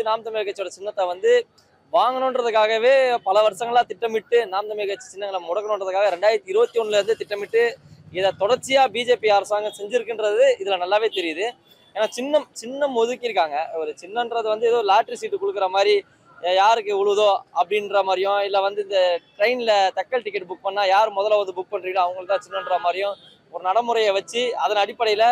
நாம் தமிழர் கட்சியோட சின்னத்தை வந்து வாங்கணுன்றதுக்காகவே பல வருஷங்களா திட்டமிட்டு நாம் தமிழர் கட்சி சின்னங்களை முடக்கணுன்றதுக்காக 2021 இருந்து திட்டமிட்டு இதை தொடர்ச்சியா பிஜேபி அரசாங்கம் செஞ்சிருக்குன்றது இதுல நல்லாவே தெரியுது. ஏன்னா சின்னம் ஒதுக்கியிருக்காங்க. ஒரு சின்னன்றது வந்து ஏதோ லாட்ரி சீட்டு கொடுக்குற மாதிரி யாருக்கு உழுதோ அப்படின்ற மாதிரியும், இல்லை வந்து இந்த ட்ரெயின்ல தக்கல் டிக்கெட் புக் பண்ணா யார் முதல்ல வந்து புக் பண்றீங்களோ அவங்களுக்கு தான் சின்னன்ற மாதிரியும் ஒரு நடைமுறையை வச்சு அதன் அடிப்படையில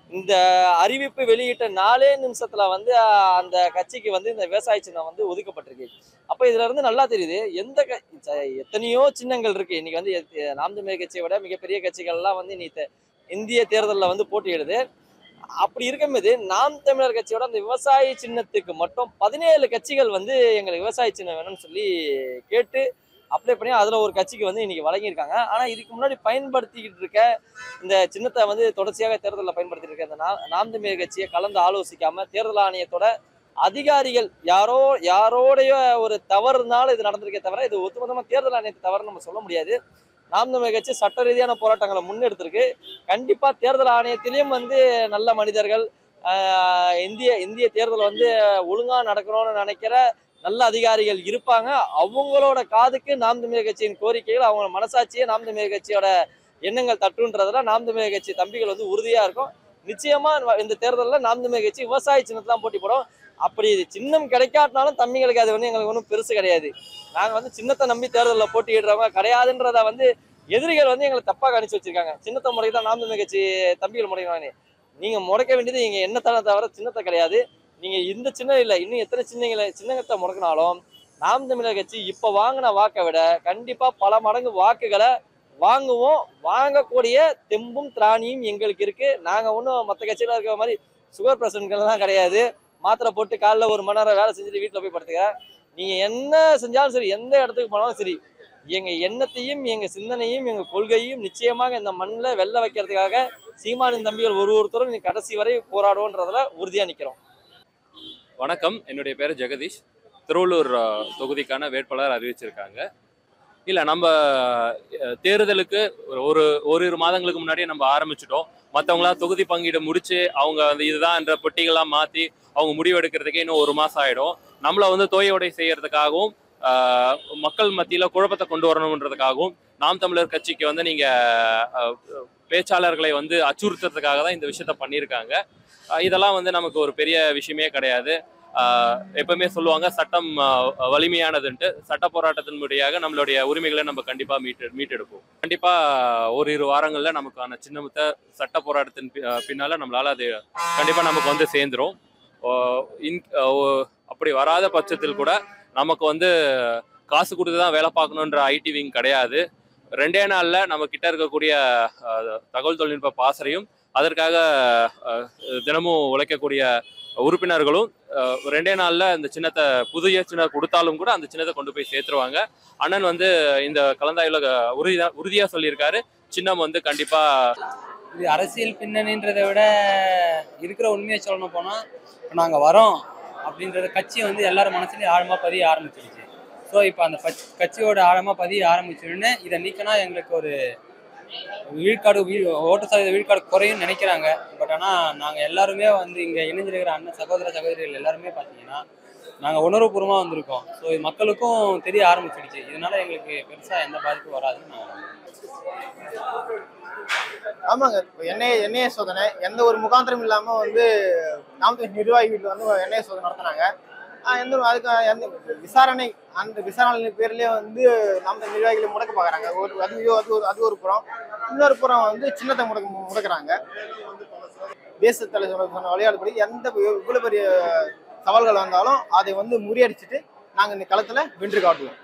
இந்த அறிவிப்பு வெளியிட்ட 4 நிமிஷத்துல வந்து அந்த கட்சிக்கு வந்து இந்த விவசாய சின்னம் வந்து ஒதுக்கப்பட்டிருக்கு. அப்ப இதுல இருந்து நல்லா தெரியுது எத்தனையோ சின்னங்கள் இருக்கு. இன்னைக்கு வந்து நாம் தமிழர் கட்சியை விட மிகப்பெரிய கட்சிகள் எல்லாம் வந்து இன்னைக்கு இந்திய தேர்தலில் வந்து போட்டியிடுது. அப்படி இருக்கும்போது நாம் தமிழர் கட்சியோட அந்த விவசாய சின்னத்துக்கு மட்டும் 17 கட்சிகள் வந்து எங்களுக்கு விவசாய சின்னம் வேணும்னு சொல்லி கேட்டு அப்ளை பண்ணி அதுல ஒரு கட்சிக்கு வந்து இன்னைக்கு வழங்கியிருக்காங்க. ஆனா இதுக்கு முன்னாடி பயன்படுத்திக்கிட்டு இருக்க இந்த சின்னத்தை வந்து தொடர்ச்சியாக தேர்தலில் பயன்படுத்திட்டு இருக்க இந்த நாம் தமிழர் கட்சியை கலந்து ஆலோசிக்காம தேர்தல் ஆணையத்தோட அதிகாரிகள் யாரோடைய ஒரு தவறுனால இது நடந்திருக்கே தவிர இது ஒட்டுமொத்தமா தேர்தல் ஆணையத்தை தவறுன்னு நம்ம சொல்ல முடியாது. நாம் தமிழர் கட்சி சட்ட ரீதியான போராட்டங்களை முன்னெடுத்திருக்கு. கண்டிப்பா தேர்தல் ஆணையத்திலையும் வந்து நல்ல மனிதர்கள், இந்திய தேர்தல் வந்து ஒழுங்கா நடக்கணும்னு நினைக்கிற நல்ல அதிகாரிகள் இருப்பாங்க. அவங்களோட காதுக்கு நாம் தமிழர் கட்சியின் கோரிக்கைகள், அவங்க மனசாட்சியே நாம் தமிழர் கட்சியோட எண்ணங்கள் தட்டுன்றதுல நாம் தமிழர் கட்சி தம்பிகள் வந்து உறுதியா இருக்கும். நிச்சயமா இந்த தேர்தலில் நாம் தமிழர் கட்சி விவசாய சின்னத்தான் போட்டி போடும். அப்படி சின்னம் கிடைக்காட்டினாலும் தம்பிகளுக்கு அது வந்து எங்களுக்கு ஒன்றும் பெருசு கிடையாது. நாங்க வந்து சின்னத்தை நம்பி தேர்தலில் போட்டியிடுறவங்க கிடையாதுன்றத வந்து எதிரிகள் வந்து எங்களை தப்பா கணிச்சு வச்சிருக்காங்க. சின்னத்தை முறைக்கு தான் நாம் தமிழர் கட்சி தம்பிகள் முறைவானே. நீங்க முறைக்க வேண்டியது நீங்க என்னத்தான தவிர சின்னத்தை கிடையாது. நீங்க இந்த சின்னம் இல்லை, இன்னும் எத்தனை சின்னத்தை முடக்கினாலும் நாம் தமிழர் கட்சி இப்ப வாங்கின வாக்கை விட கண்டிப்பா பல மடங்கு வாக்குகளை வாங்குவோம். வாங்கக்கூடிய தெம்பும் திராணியும் எங்களுக்கு இருக்கு. நாங்க ஒன்றும் மற்ற கட்சியில இருக்கிற மாதிரி சுகர் பிரசிடன்ட்கள்லாம் கிடையாது. மாத்திரை போட்டு காலைல 1 மணி நேரம் வேலை செஞ்சுட்டு வீட்டில் போய் படுத்துக்க. நீங்க என்ன செஞ்சாலும் சரி, எந்த இடத்துக்கு போனாலும் சரி, எங்க எண்ணத்தையும் எங்க சிந்தனையும் எங்க கொள்கையும் நிச்சயமாக இந்த மண்ணில் வெல்ல வைக்கிறதுக்காக சீமானின் தம்பிகள் ஒருத்தரும் கடைசி வரை போராடுவோன்றதுல உறுதியா நிக்கிறோம். வணக்கம், என்னுடைய பேர் ஜெகதீஷ். திருவள்ளூர் தொகுதிக்கான வேட்பாளர் அறிவிச்சிருக்காங்க. இல்லை, நம்ம தேர்தலுக்கு ஓரிரு மாதங்களுக்கு முன்னாடியே நம்ம ஆரம்பிச்சிட்டோம். மற்றவங்களாம் தொகுதி பங்கீடு முடிச்சு அவங்க வந்து இதுதான் என்ற பெட்டிகள்லாம் மாற்றி அவங்க முடிவெடுக்கிறதுக்கே இன்னும் 1 மாதம் ஆகிடும். நம்மளை வந்து தோயோடை செய்யறதுக்காகவும் மக்கள் மத்தியில் குழப்பத்தை கொண்டு வரணுன்றதுக்காகவும் நாம் தமிழர் கட்சிக்கு வந்து நீங்கள் பேச்சாளர்களை வந்து அச்சுறுத்துறதுக்காக தான் இந்த விஷயத்த பண்ணியிருக்காங்க. இதெல்லாம் வந்து நமக்கு ஒரு பெரிய விஷயமே கிடையாது. எப்பவுமே சொல்லுவாங்க சட்டம் வலிமையானதுன்ட்டு. சட்ட போராட்டத்தின் வழியாக நம்மளுடைய உரிமைகளை நம்ம கண்டிப்பா மீட்டெடுப்போம். கண்டிப்பா ஓரிரு வாரங்கள்ல நமக்கான சின்னத்தை சட்ட போராட்டத்தின் பின்னால நம்மளால அது கண்டிப்பா நமக்கு வந்து சேர்ந்துரும். அப்படி வராத பட்சத்தில் கூட நமக்கு வந்து காசு கொடுத்து தான் வேலை பார்க்கணுன்ற ஐடி விங் கிடையாது. 2 நாள்ல நம்ம கிட்ட இருக்கக்கூடிய தகவல் தொழில்நுட்ப பாசறையும் அதற்காக தினமும் உழைக்கக்கூடிய உறுப்பினர்களும் 2 நாள்ல இந்த சின்னத்தை புதிய சின்னம் கொடுத்தாலும் கூட அந்த சின்னத்தை கொண்டு போய் சேர்த்துருவாங்க. அண்ணன் வந்து இந்த கலந்தாய்வுல உறுதியா சொல்லியிருக்காரு, சின்னம் வந்து கண்டிப்பா. இது அரசியல் பின்னணின்றதை விட இருக்கிற உண்மையை சொல்லணும் போனா நாங்க வரோம் அப்படின்றத கட்சி வந்து எல்லாரும் மனசுலயும் ஆழமா பதிய ஆரம்பிச்சிருச்சு. ஸோ இப்போ அந்த கட்சியோட ஆழமா பதிய ஆரம்பிச்சிருன்னு இதை நீக்கினா எங்களுக்கு ஒரு ஓட்டு சதவீத விழுக்காடு குறையும் நினைக்கிறாங்க. பட் ஆனால் நாங்கள் எல்லாருமே வந்து இங்கே இணைஞ்சிருக்கிற அண்ணன் சகோதரிகள் எல்லாருமே பார்த்தீங்கன்னா நாங்கள் உணர்வுபூர்வமாக வந்திருக்கோம். ஸோ இது மக்களுக்கும் தெரிய ஆரம்பிச்சிடுச்சு. இதனால எங்களுக்கு பெருசாக எந்த பாதிப்பும் வராதுன்னு நான் ஆமாங்க. என்ஐஏ சோதனை எந்த ஒரு முகாந்திரம் இல்லாமல் வந்து நாம் நிர்வாகிகள் வந்து என்ஐஏ சோதனை நடத்தினாங்க. அதுக்கு விசாரணை, அந்த விசாரணை பேர்லயே வந்து நாம் நிர்வாகிகளை முடக்க பார்க்குறாங்க. அது ஒரு புறம். இன்னொரு புறம் வந்து சின்னத்தை முடக்கிறாங்க. தேச தலைவர் சொன்ன விளையாடுபடி இவ்வளவு பெரிய சவால்கள் வந்தாலும் அதை வந்து முறியடிச்சுட்டு நாங்கள் இந்த களத்துல வென்று காட்டுவோம்.